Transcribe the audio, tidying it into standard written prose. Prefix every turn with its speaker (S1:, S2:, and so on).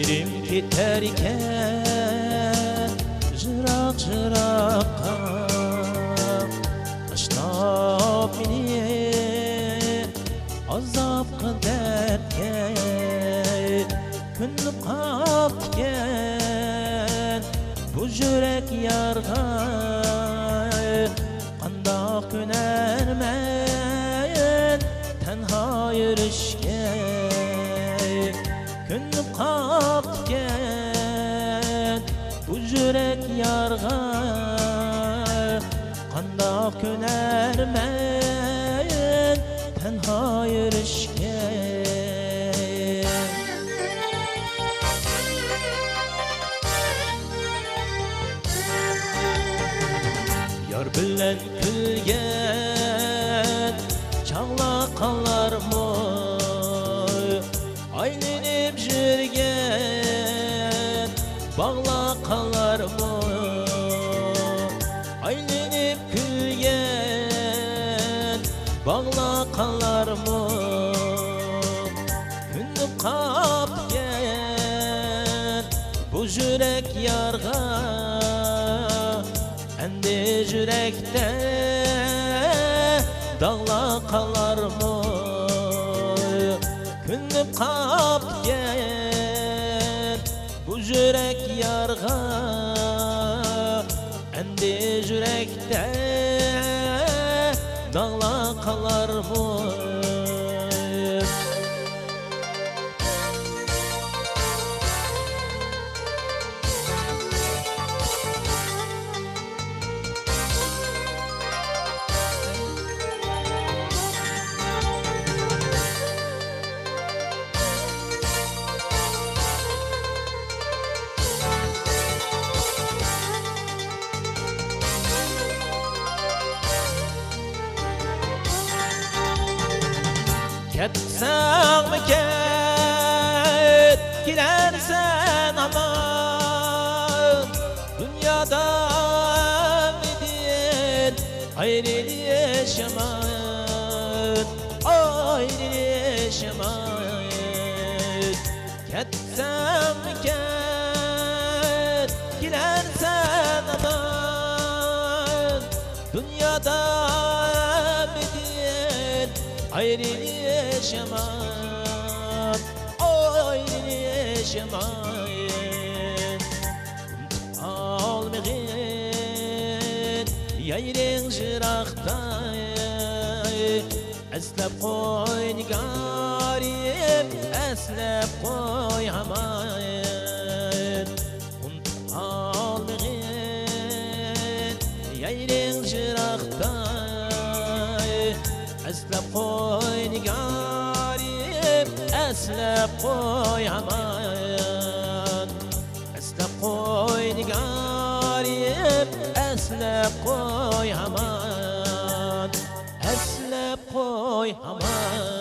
S1: Yerim keterken jırak-jırakka Aşnap meni azapka dertke Künlü kapken bu jürek yarga Qandaq könermen tenha yürüşke Künlü kapken bu jürek yarga Qandaq könermen tenha yürüşke Yar bilen külgen çağlaqanlarmı Aylanıp jürgen bağlaqanlarmı Aylanıp külgen bağlaqanlarmı Künlüp kapken bu jürek yarga Endi yürekte dağlaqanlarmı Künlüp kapken bu yürek yarga Endi yürekte dağlaqanlarmı Ketsen mi ket, gidersen aman Dünyada ümidin ayrı yaşaman Ayrı yaşaman Ketsen mi ket, gidersen aman Dünyada ümidin ayrı yaşaman, ayrı yaşaman Almağın yayring jırakta Eslep koy nigarim, eslep koy haman Almağın yayring jırakta Eslep koy nigarim, eslep koy haman Eslep koy nigarim, eslep koy haman Eslep koy haman